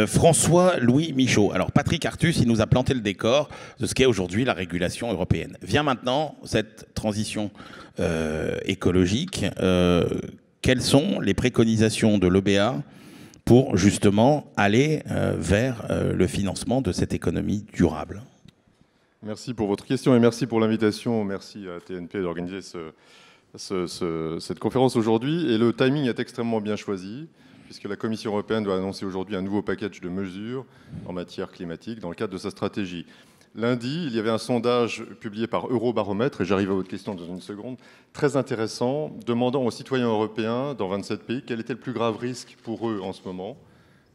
François-Louis Michaud. Alors Patrick Artus, il nous a planté le décor de ce qu'est aujourd'hui la régulation européenne. Vient maintenant cette transition écologique. Quelles sont les préconisations de l'EBA pour justement aller vers le financement de cette économie durable? Merci pour votre question et merci pour l'invitation. Merci à TNP d'organiser cette conférence aujourd'hui. Et le timing est extrêmement bien choisi, puisque la Commission européenne doit annoncer aujourd'hui un nouveau package de mesures en matière climatique dans le cadre de sa stratégie. Lundi, il y avait un sondage publié par Eurobaromètre, et j'arrive à votre question dans une seconde, très intéressant, demandant aux citoyens européens dans 27 pays quel était le plus grave risque pour eux en ce moment,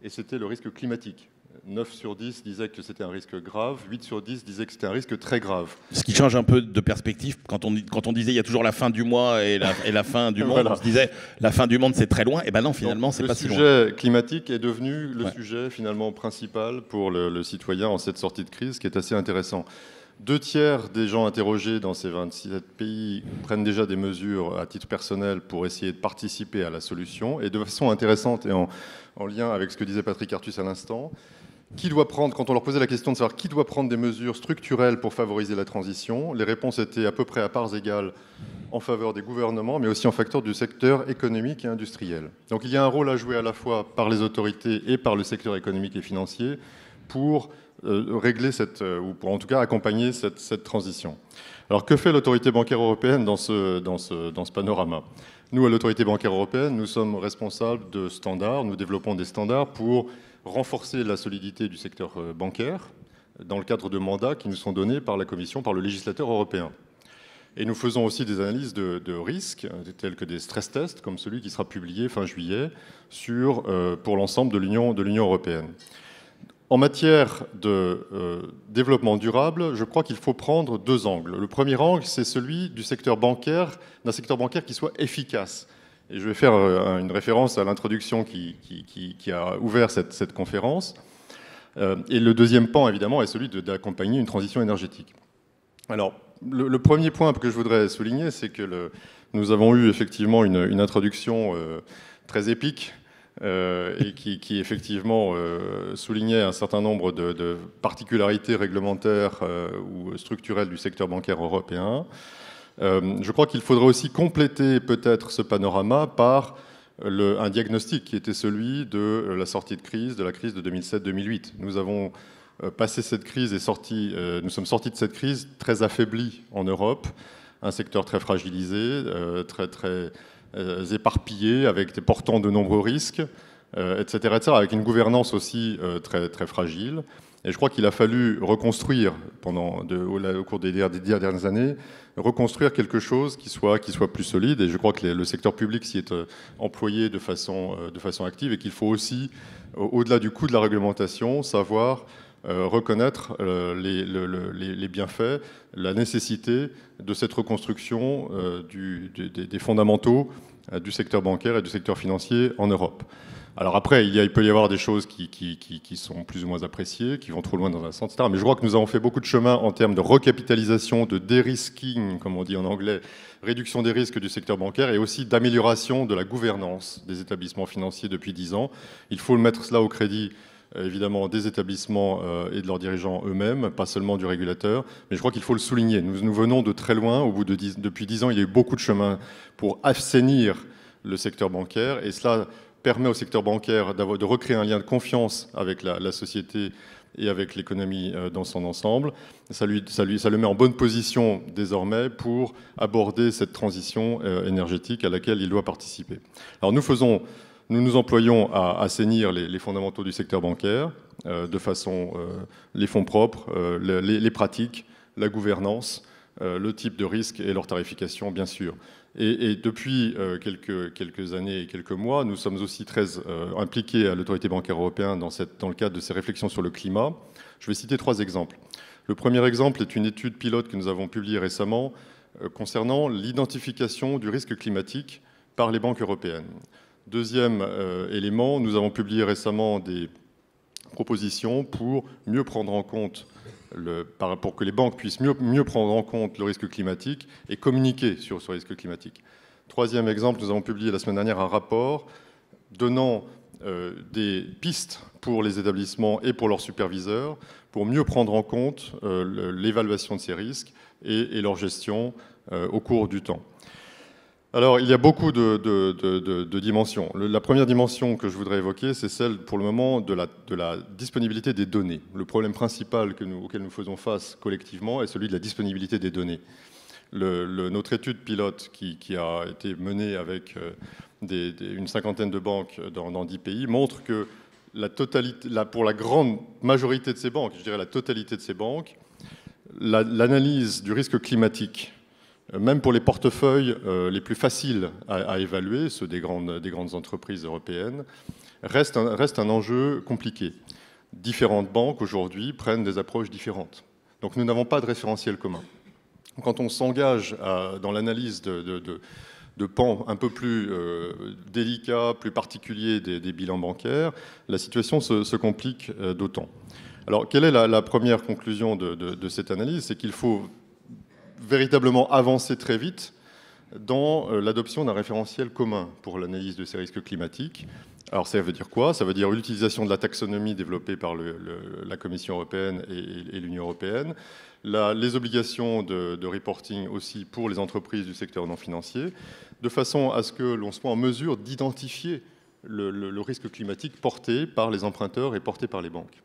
et c'était le risque climatique. 9 sur 10 disaient que c'était un risque grave, 8 sur 10 disaient que c'était un risque très grave. Ce qui change un peu de perspective, quand on disait il y a toujours la fin du mois et la fin du monde, voilà. On se disait la fin du monde c'est très loin, et ben non, finalement c'est pas si loin. Le sujet climatique est devenu le sujet finalement principal pour le citoyen en cette sortie de crise, ce qui est assez intéressant. 2 tiers des gens interrogés dans ces 27 pays prennent déjà des mesures à titre personnel pour essayer de participer à la solution, et de façon intéressante et en lien avec ce que disait Patrick Artus à l'instant. Qui doit prendre, quand on leur posait la question de savoir qui doit prendre des mesures structurelles pour favoriser la transition, les réponses étaient à peu près à parts égales en faveur des gouvernements, mais aussi en faveur du secteur économique et industriel. Donc il y a un rôle à jouer à la fois par les autorités et par le secteur économique et financier pour régler ou pour en tout cas accompagner cette transition. Alors que fait l'autorité bancaire européenne dans ce panorama ? Nous, à l'autorité bancaire européenne, nous sommes responsables de standards, nous développons des standards pour renforcer la solidité du secteur bancaire dans le cadre de mandats qui nous sont donnés par la Commission, par le législateur européen. Et nous faisons aussi des analyses de risques, tels que des stress tests, comme celui qui sera publié fin juillet pour l'ensemble de l'Union européenne. En matière de développement durable, je crois qu'il faut prendre 2 angles. Le premier angle, c'est celui du secteur bancaire, d'un secteur bancaire qui soit efficace. Et je vais faire une référence à l'introduction qui a ouvert cette conférence. Et le deuxième pan, évidemment, est celui d'accompagner une transition énergétique. Alors, le premier point que je voudrais souligner, c'est que nous avons eu effectivement une introduction très épique et qui effectivement soulignait un certain nombre de particularités réglementaires ou structurelles du secteur bancaire européen. Je crois qu'il faudrait aussi compléter peut-être ce panorama par un diagnostic qui était celui de la sortie de crise, de la crise de 2007-2008. Nous avons passé cette crise et nous sommes sortis de cette crise très affaiblis en Europe, un secteur très fragilisé, très éparpillé, portant de nombreux risques, etc., avec une gouvernance aussi très, très fragile. Et je crois qu'il a fallu reconstruire, au cours des dernières années, reconstruire quelque chose qui soit plus solide. Et je crois que le secteur public s'y est employé de façon active et qu'il faut aussi, au-delà du coût de la réglementation, savoir reconnaître les bienfaits, la nécessité de cette reconstruction des fondamentaux du secteur bancaire et du secteur financier en Europe. Alors après, il peut y avoir des choses qui sont plus ou moins appréciées, qui vont trop loin dans un sens, etc. Mais je crois que nous avons fait beaucoup de chemin en termes de recapitalisation, de de-risking, comme on dit en anglais, réduction des risques du secteur bancaire et aussi d'amélioration de la gouvernance des établissements financiers depuis 10 ans. Il faut le mettre cela au crédit, évidemment, des établissements et de leurs dirigeants eux-mêmes, pas seulement du régulateur. Mais je crois qu'il faut le souligner. Nous venons de très loin. Depuis 10 ans, il y a eu beaucoup de chemin pour assainir le secteur bancaire. Et cela permet au secteur bancaire de recréer un lien de confiance avec la société et avec l'économie dans son ensemble. Ça le met en bonne position désormais pour aborder cette transition énergétique à laquelle il doit participer. Alors nous nous employons à assainir les fondamentaux du secteur bancaire de façon les fonds propres, les pratiques, la gouvernance, le type de risque et leur tarification, bien sûr. Et depuis quelques années et quelques mois, nous sommes aussi très impliqués à l'autorité bancaire européenne dans le cadre de ces réflexions sur le climat. Je vais citer 3 exemples. Le premier exemple est une étude pilote que nous avons publiée récemment concernant l'identification du risque climatique par les banques européennes. Deuxième élément, nous avons publié récemment des propositions pour mieux prendre en compte pour que les banques puissent mieux prendre en compte le risque climatique et communiquer sur ce risque climatique. Troisième exemple, nous avons publié la semaine dernière un rapport donnant des pistes pour les établissements et pour leurs superviseurs pour mieux prendre en compte l'évaluation de ces risques et leur gestion au cours du temps. Alors, il y a beaucoup de dimensions. La première dimension que je voudrais évoquer, c'est celle, pour le moment, de la disponibilité des données. Le problème principal auquel nous faisons face collectivement est celui de la disponibilité des données. Notre étude pilote qui a été menée avec une cinquantaine de banques dans 10 pays montre que pour la grande majorité de ces banques, je dirais la totalité de ces banques, l'analyse du risque climatique, même pour les portefeuilles les plus faciles à évaluer, ceux des grandes entreprises européennes, reste un enjeu compliqué. Différentes banques aujourd'hui prennent des approches différentes. Donc nous n'avons pas de référentiel commun. Quand on s'engage dans l'analyse de pans un peu plus délicats, plus particuliers des bilans bancaires, la situation se complique d'autant. Alors, quelle est la première conclusion de cette analyse? C'est qu'il faut véritablement avancer très vite dans l'adoption d'un référentiel commun pour l'analyse de ces risques climatiques. Alors ça veut dire quoi? Ça veut dire l'utilisation de la taxonomie développée par la Commission européenne et l'Union européenne, les obligations de reporting aussi pour les entreprises du secteur non financier, de façon à ce que l'on soit en mesure d'identifier le risque climatique porté par les emprunteurs et porté par les banques.